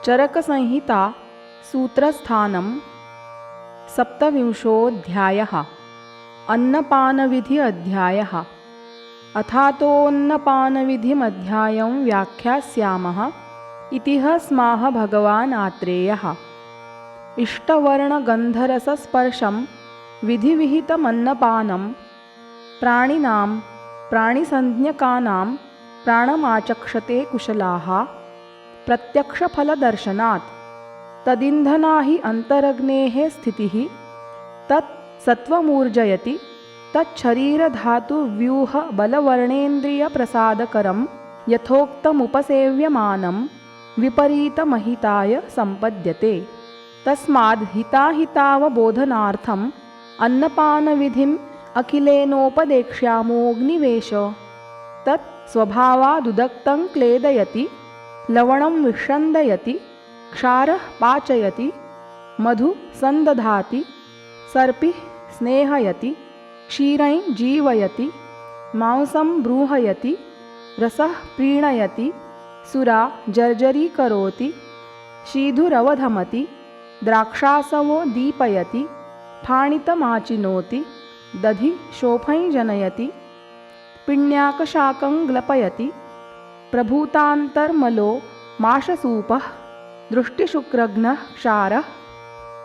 चरकसंहिता सूत्रस्थानं 27. अन्नपानविधि अध्यायः। अथातोऽन्नपानविधिमध्यायं व्याख्यास्यामः इति स्माह भगवान् आत्रेयः। इष्टवर्णगन्धरसस्पर्शं विधिविहितमन्नपानं प्राणिनां प्राणिसंज्ञकानां प्राणमाचक्षते कुशलाः प्रत्यक्षफलदर्शनात्। तदिन्धना हि अन्तरग्नेः स्थितिः तत् सत्त्वमूर्जयति। तच्छरीरधातुव्यूहबलवर्णेन्द्रियप्रसादकरं यथोक्तमुपसेव्यमानं विपरीतमहिताय सम्पद्यते। तस्माद् हिताहितावबोधनार्थम् अन्नपानविधिम् अखिलेनोपदेक्ष्यामोऽग्निवेश। तत् स्वभावादुदक्तं क्लेदयति, लवणं विषन्दयति, क्षारः पाचयति, मधु संदधाति, सर्पिः स्नेहयति, क्षीरं जीवयति, मांसं ब्रूहयति, रसः प्रीणयति, सुरा जर्जरीकरोति, शीधुरवधमति, द्राक्षासवो दीपयति, फाणितमाचिनोति, दधि शोफं जनयति, पिण्याकशाकं ग्लपयति, प्रभूतान्तर्मलो माशसूपः दृष्टिशुक्रघ्नः क्षारः।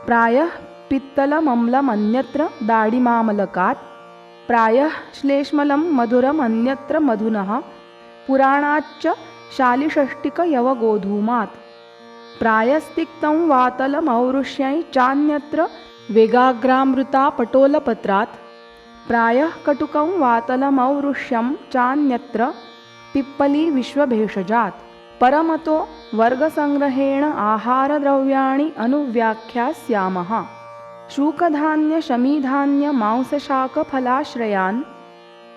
प्रायः पित्तलमम्लमन्यत्र दाडिमामलकात्, प्रायः श्लेष्मलं मधुरमन्यत्र मधुनः, पुराणाच्च शालिषष्टिकयवगोधूमात्। प्रायस्तिक्तं वातलमौरुष्यै चान्यत्र वेगाग्रामृतापटोलपत्रात्, प्रायः कटुकं वातलमौरुष्यं चान्यत्र पिप्पलीविश्वभेषजात्। परमतो वर्गसंग्रहेण आहारद्रव्याणि अनुव्याख्यास्यामः। शूकधान्यशमीधान्यमांसशाकफलाश्रयान्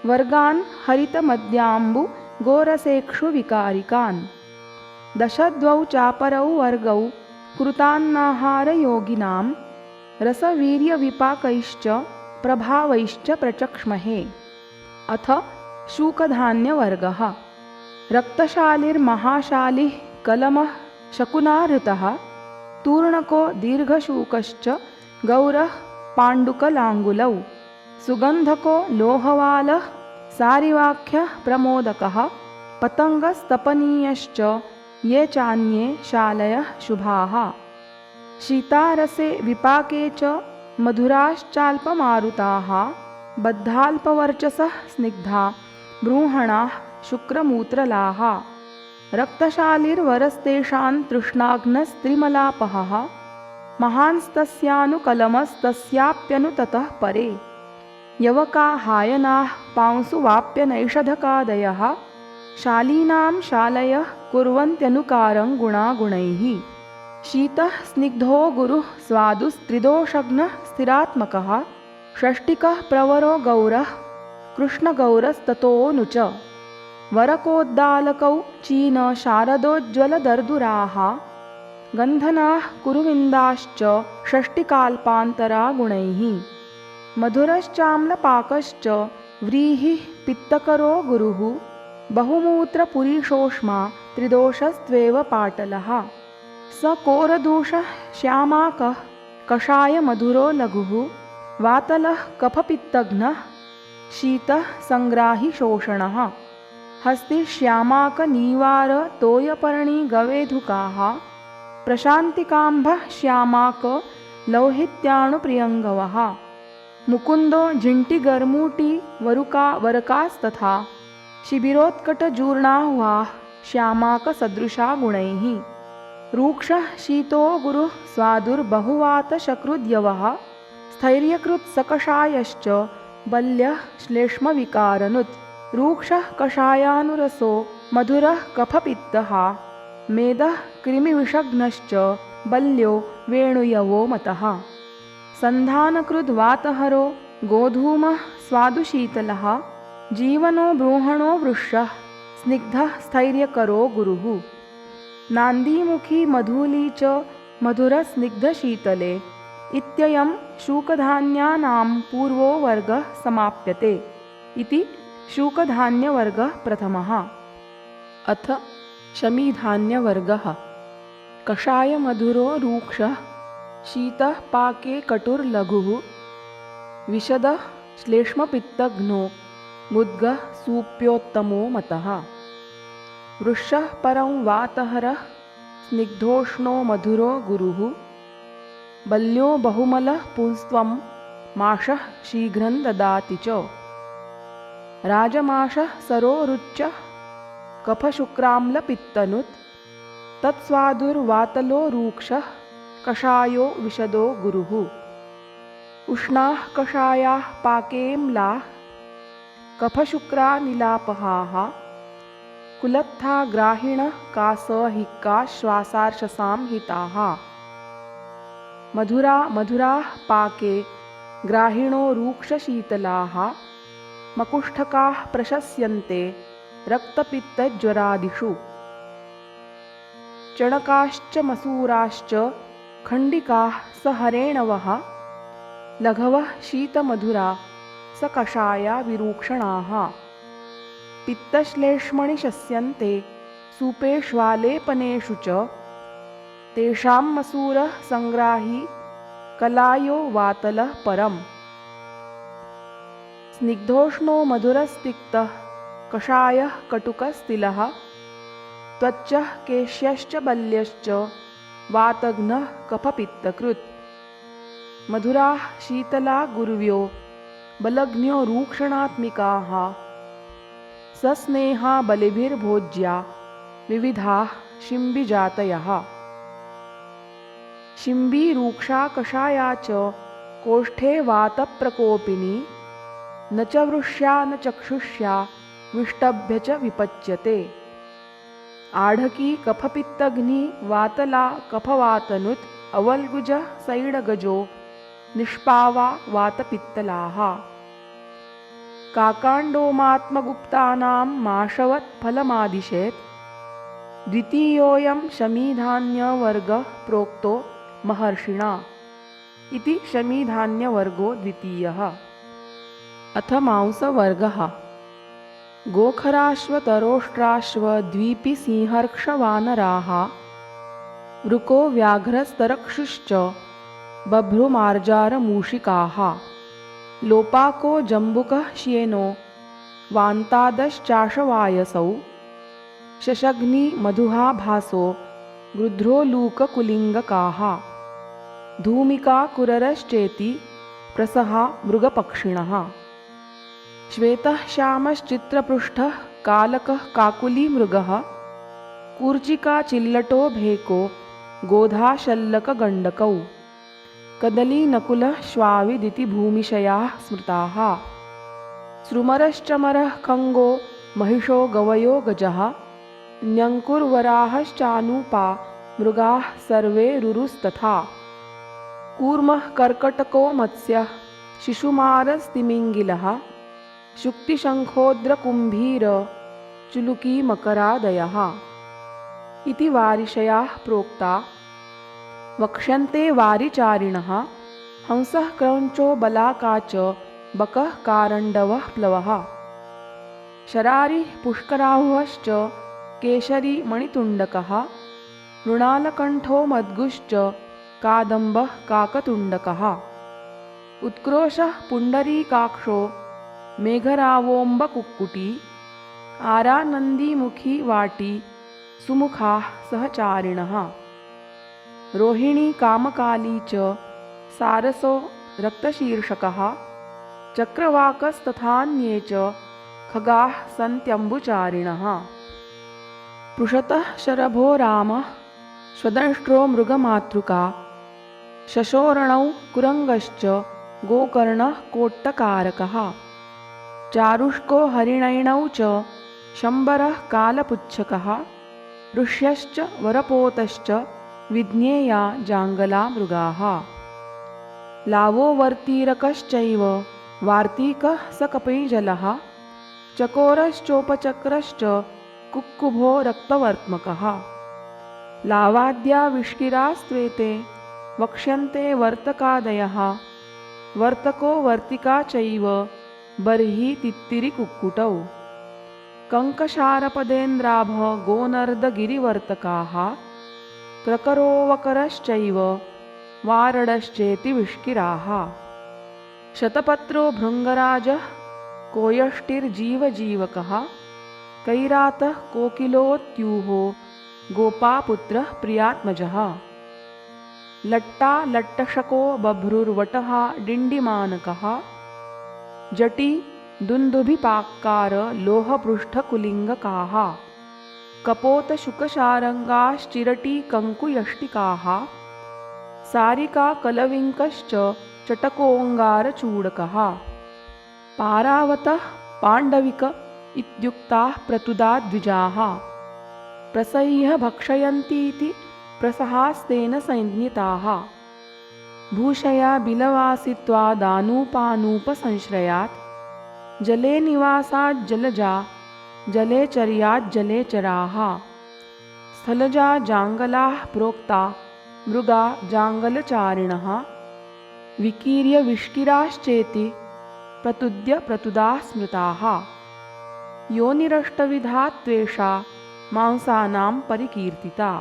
वर्गान् हरितमद्याम्बु गोरसेक्षुविकारिकान्। दशद्वौ चापरौ वर्गौ कृतान्नाहारयोगिनां रसवीर्यविपाकैश्च प्रभावैश्च प्रचक्ष्महे। अथ शूकधान्यवर्गः। रक्तशालिर्महाशालिः कलमः शकुनाहृतः, तूर्णको दीर्घशूकश्च गौरः पाण्डुकलाङ्गुलौ, सुगन्धको लोहवालः सारिवाख्यः प्रमोदकः, पतङ्गस्तपनीयश्च ये चान्ये शालयः शुभाः। शीतारसे विपाके च मधुराश्चाल्पमारुताः, बद्धाल्पवर्चसः स्निग्धा ब्रूहणाः शुक्रमूत्रलाः। रक्तशालिर्वरस्तेषां तृष्णाघ्नस्त्रिमलापहः, महांस्तस्यानुकलमस्तस्याप्यनुततः परे। यवका हायनाः पांसुवाप्यनैषधकादयः, शालीनां शालयः कुर्वन्त्यनुकारं गुणागुणैः। शीतः स्निग्धो गुरुः स्वादुस्त्रिदोषघ्नः स्थिरात्मकः, षष्टिकः प्रवरो गौरः कृष्णगौरस्ततोऽनु च। वरकोद्दालकौ चीन शारदोज्ज्वलदर्दुराः, गन्धनाः कुरुविन्दाश्च षष्टिकाल्पान्तरा गुणैः। मधुरश्चाम्लपाकश्च व्रीहिः पित्तकरो गुरुः, बहुमूत्रपुरीशोष्मा त्रिदोषस्त्वेव पाटलः। स कोरदूषः श्यामाकः कषायमधुरो लघुः, वातलः कफपित्तघ्नः शीतः सङ्ग्राही शोषणः। हस्तिश्यामाकनीवार तोयपर्णी गवेधुकाः, प्रशान्तिकाम्भः श्यामाक लौहित्याणुप्रियङ्गवः। मुकुन्दो झिण्टिगर्मूटी वरकास्तथा, शिबिरोत्कटजूर्णाह्वाः श्यामाकसदृशा गुणैः। रूक्षः शीतो गुरुः स्वादुर्बहुवातशकृद्यवः, स्थैर्यकृत्सकषायश्च बल्यः श्लेष्मविकारनुत्। रूक्षः कषायानुरसो मधुरः कफपित्तः, मेदः कृमिविषघ्नश्च बल्यो वेणुयवो मतः। सन्धानकृद्वातहरो गोधूमः स्वादुशीतलः, जीवनो ब्रूहणो वृषः स्निग्धः स्थैर्यकरो गुरुः। नान्दीमुखी मधुली च मधुरस्निग्धशीतले। इत्ययं शूकधान्यानां पूर्वो वर्गः समाप्यते। इति शूकधान्यवर्गः प्रथमः। अथ शमीधान्यवर्गः। कषाय मधुरो रूक्षः शीतः पाके कटुर्लघुः विशदः श्लेष्मपित्तघ्नो मुद्गः सूप्योत्तमो मतः वृषः परं वातहरः स्निग्धोष्णो मधुरो गुरुः बल्यो बहुमलः पुंस्त्वं माषः शीघ्रं ददाति च राजमाषः सरोरुच्चः कफशुक्राम्लपित्तनुत् तत्स्वादुर्वातलो रूक्षः कषायो विशदो गुरुः उष्णाः कषायाः पाकेऽम्लाः कफशुक्रानिलापहाः कुलत्था ग्राहिणः कासहिक्का श्वासार्शसां हिताः मधुराः पाके ग्राहिणो रूक्षशीतलाः मकुष्ठकाः प्रशस्यन्ते रक्तपित्तज्वरादिषु चणकाश्च मसूराश्च खण्डिकाः सहरेणवः लघवः शीतमधुरा सकषाया विरूक्षणाः पित्तश्लेष्मणि शस्यन्ते सूपेष्वालेपनेषु च तेषां मसूरः सङ्ग्राही कलायो वातलः परम् स्निग्धोष्णो मधुरस्तिक्तः कषायः कटुकस्तिलः त्वच्चः केश्यश्च बल्यश्च वातघ्नः कफपित्तकृत् मधुराः शीतला गुर्व्यो बलघ्न्यो रूक्षणात्मिकाः सस्नेहा बलिभिर्भोज्या विविधाः शिम्बिजातयः शिम्बी रूक्षा कषाया च कोष्ठे वातप्रकोपिनी न च वृष्या न चक्षुष्या विष्टभ्य च विपच्यते आढकी कफपित्तघ्नी वातला कफवातनुत् अवल्गुजः सैडगजो निष्पावा वातपित्तलाः काकाण्डोमात्मगुप्तानां माशवत् फलमादिशेत् द्वितीयोऽयं शमीधान्यवर्गः प्रोक्तो महर्षिणा इति शमीधान्यवर्गो द्वितीयः। अथ मांसवर्गः गोखराश्वतरोष्ट्राश्वद्वीपिसिंहर्क्षवानराः वृको व्याघ्रस्तरक्षुश्च बभ्रुमार्जारमूषिकाः लोपाको जम्बुकः श्येनो वान्तादश्चाशवायसौ शशग्नि मधुहा भासो गृध्रोलूककुलिङ्गकाः धूमिका कुररश्चेति प्रसहा मृगपक्षिणः श्वेतः श्यामश्चित्रपृष्ठः कालकः काकुलीमृगः कूर्चिका चिल्लटो भेको गोधाशल्लकगण्डकौ कदलीनकुलः श्वाविदिति भूमिशयाः स्मृताः सृमरश्चमरः खङ्गो महिषो गवयो गजः न्यङ्कुर्वराहश्चानूपा मृगाः सर्वे रुरुस्तथा कूर्मः कर्कटको मत्स्यः शिशुमारस्तिमिङ्गिलः शुक्तिशङ्खोद्रकुम्भीर चुलुकीमकरादयः इति वारिशयाः प्रोक्ता वक्ष्यन्ते वारिचारिणः हंसः क्रौञ्चो बलाका च बकः कारण्डवः प्लवः शरारिः पुष्कराहुश्च केशरी मणितुण्डकः मृणालकण्ठो मद्गुश्च कादम्बः काकतुण्डकः उत्क्रोशः पुण्डरीकाक्षो मेघरावोऽम्बकुक्कुटी आरानन्दीमुखी वाटी सुमुखाः सहचारिणः रोहिणी कामकाली च सारसो रक्तशीर्षकः चक्रवाकस्तथान्ये च खगाः सन्त्यम्बुचारिणः पृषतः शरभो रामः स्वदंष्ट्रो मृगमातृका शशोरणौ कुरङ्गश्च गोकर्णः कोट्टकारकः चारुष्को हरिणैणौ च शम्बरः कालपुच्छकः ऋष्यश्च वरपोतश्च विज्ञेया जाङ्गला मृगाः लावो वर्तीरकश्चैव वार्तिकः सकपिजलः चकोरश्चोपचक्रश्च कुक्कुभो रक्तवर्त्मकः लावाद्या विष्किरास्त्वेते वक्ष्यन्ते वर्तकादयः वर्तको वर्तिका चैव बर्हि तित्तिरिकुक्कुटौ कङ्कशारपदेन्द्राभ गोनर्दगिरिवर्तकाः क्रकरोवकरश्चैव वारडश्चेति विष्किराः। शतपत्रो भृङ्गराजः कोयष्टिर्जीवजीवकः कैरातः कोकिलोऽत्यूहो गोपापुत्रः प्रियात्मजः। लट्टा लट्टशको बभ्रुर्वटः डिण्डिमानकः जटी दुन्दुभिपाक्कार लोहपृष्ठकुलिङ्गकाः कपोतशुकशारङ्गाश्चिरटीकङ्कुयष्टिकाः सारिका कलविङ्कश्च चटकोऽङ्गारचूडकः पारावतः पाण्डविक इत्युक्ताः प्रतुदा द्विजाः प्रसह्य भक्षयन्तीति प्रसहास्तेन संज्ञिताः। भूषया बिलवासित्वादानूपानूपसंश्रयात् जले निवासात् जलजा जले चर्यात् जलेचराः स्थलजा जाङ्गलाः प्रोक्ता मृगा जाङ्गलचारिणः विकीर्य विष्किराश्चेति प्रतुद्य प्रतुदाः स्मृताः। योनिरष्टविधा त्वेषा मांसानां परिकीर्तिता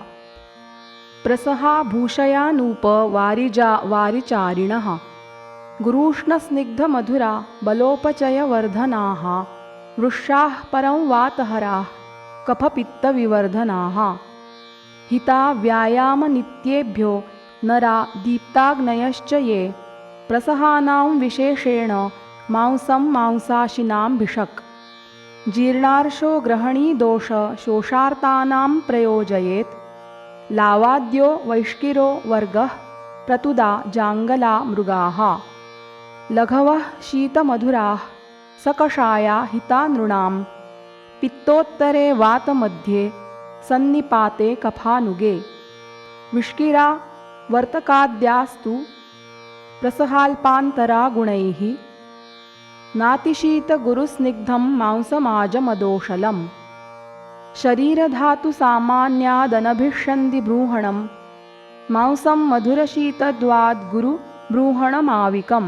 प्रसहा भूषयानूप वारिजा वारिचारिणः गुरूष्णस्निग्धमधुरा बलोपचयवर्धनाः वृष्याः परं वातहराः कफपित्तविवर्धनाः हिता व्यायामनित्येभ्यो नरा दीप्ताग्नयश्च ये प्रसहानां विशेषेण मांसं मांसाशिनां भिषक् जीर्णार्षो ग्रहणीदोष शोषार्तानां प्रयोजयेत् लावाद्यो वैष्किरो वर्गः प्रतुदा जाङ्गला मृगाः लघवः शीतमधुराः सकषाया हिता नृणां पित्तोत्तरे वातमध्ये सन्निपाते कफानुगे विष्किरा वर्तकाद्यास्तु प्रसहाल्पान्तरा गुणैः नातिशीतगुरुस्निग्धं मांसमाजमदोषलम् शरीरधातुसामान्यादनभिष्यन्ति ब्रूहणं मांसं मधुरशीतद्वाद्गुरुब्रूहणमाविकं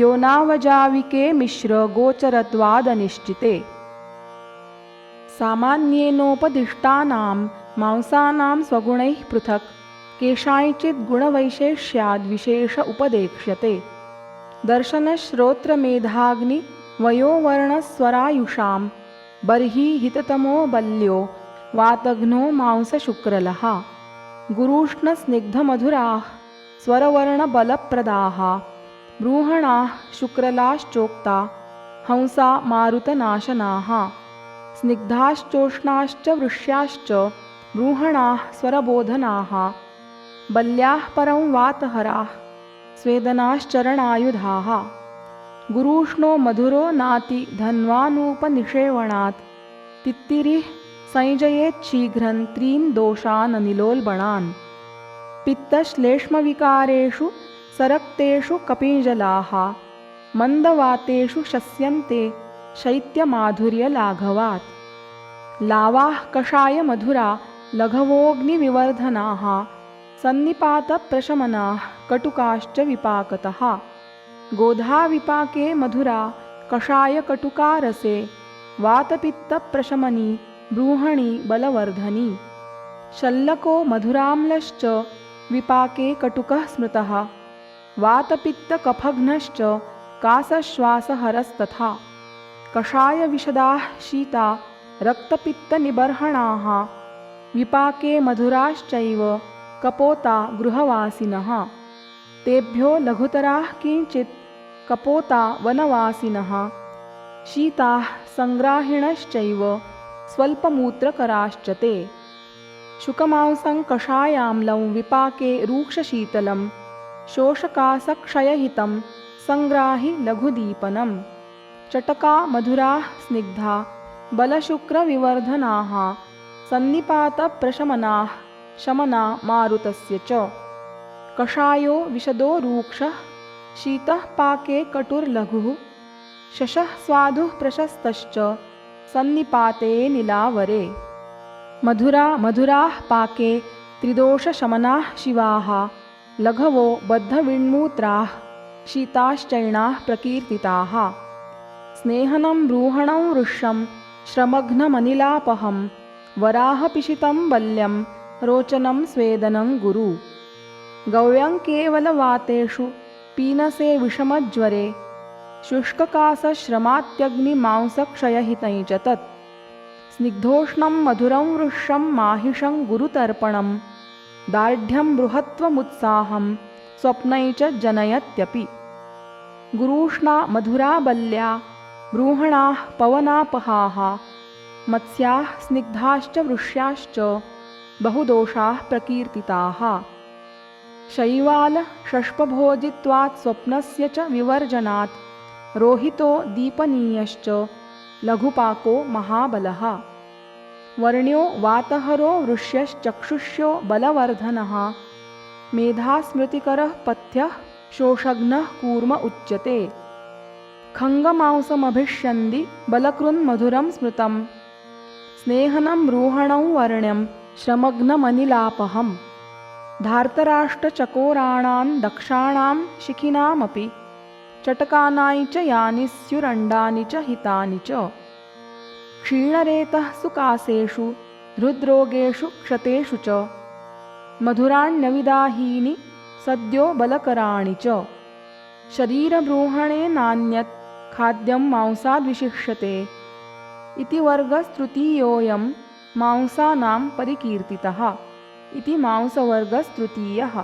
योनावजाविके मिश्र गोचरत्वादनिश्चिते सामान्येनोपदिष्टानां मांसानां स्वगुणैः पृथक् केषाञ्चित् गुणवैशेष्याद्विशेष उपदेक्ष्यते दर्शनश्रोत्रमेधाग्निवयोवर्णस्वरायुषां बर्हि हिततमो बल्यो वातघ्नो मांसशुक्रलः गुरूष्णस्निग्धमधुराः स्वरवर्णबलप्रदाः ब्रूहणाः शुक्रलाश्चोक्ता हंसा मारुतनाशनाः स्निग्धाश्चोष्णाश्च वृष्याश्च ब्रूहणाः स्वरबोधनाः बल्याः परं वातहराः स्वेदनाश्चरणायुधाः गुरूष्णो मधुरो नाति धन्वानूपनिषेवणात् तित्तिरिः संजयेच्छीघ्रं त्रीन् दोषाननिलोल्बणान् पित्तश्लेष्मविकारेषु सरक्तेषु कपिञ्जलाः मन्दवातेषु शस्यन्ते शैत्यमाधुर्यलाघवात् लावाः कषायमधुरा लघवोऽग्निविवर्धनाः सन्निपातप्रशमनाः कटुकाश्च विपाकतः गोधाविपाके मधुरा कषायकटुकारसे वातपित्तप्रशमनी ब्रूहणी बलवर्धनी शल्लको मधुराम्लश्च विपाके कटुकः स्मृतः वातपित्तकफघ्नश्च कासश्वासहरस्तथा कषायविशदाः शीता रक्तपित्तनिबर्हणाः विपाके मधुराश्चैव कपोता गृहवासिनः तेभ्यो लघुतराः किञ्चित् कपोता वनवासिनः शीताः सङ्ग्राहिणश्चैव स्वल्पमूत्रकराश्च ते शुकमांसं कषायाम्लं विपाके रूक्षशीतलं शोषकासक्षयहितं सङ्ग्राहि लघुदीपनं चटका मधुराः स्निग्धा बलशुक्रविवर्धनाः सन्निपातप्रशमनाः शमना मारुतस्य च कषायो विशदो रूक्षः शीतः पाके कटुर्लघुः शशः स्वादुः प्रशस्तश्च सन्निपाते नीलावरे मधुरा मधुराः पाके त्रिदोषशमनाः शिवाः लघवो बद्धविण्मूत्राः शीताश्चैणाः प्रकीर्तिताः स्नेहनं ब्रूहणं वृष्यं श्रमघ्नमनिलापहं वराहपिशितं बल्यं रोचनं स्वेदनं गुरु गव्यं केवलवातेषु पीनसे विषमज्वरे शुष्ककासश्रमात्यग्निमांसक्षयहितं च तत् स्निग्धोष्णं मधुरं वृष्यं माहिषं गुरुतर्पणं दार्ढ्यं बृहत्त्वमुत्साहं स्वप्नै च जनयत्यपि गुरूष्णा मधुरा बल्या बृहणाः पवनापहाः मत्स्याः स्निग्धाश्च वृष्याश्च बहुदोषाः प्रकीर्तिताः शैवालषष्पभोजित्वात् स्वप्नस्य च विवर्जनात् रोहितो दीपनीयश्च लघुपाको महाबलः वर्ण्यो वातहरो वृष्यश्चक्षुष्यो बलवर्धनः मेधास्मृतिकरः पथ्यः शोषघ्नः कूर्म उच्यते खङ्गमांसमभिष्यन्ति बलकृन्मधुरं स्मृतं स्नेहनं रूहणं वर्ण्यं श्रमघ्नमनिलापहम् धार्तराष्ट्रचकोराणां दक्षाणां शिखिनामपि चटकानानि च यानि स्युरण्डानि च हितानि च क्षीणरेतः सुकासेषु हृद्रोगेषु क्षतेषु च मधुराण्यविदाहीनि सद्यो बलकराणि च शरीरबृंहणे नान्यत् खाद्यं मांसाद्विशिष्यते इति वर्गस्तृतीयोऽयं मांसानां परिकीर्तितः इति मांसवर्गस्तृतीयः।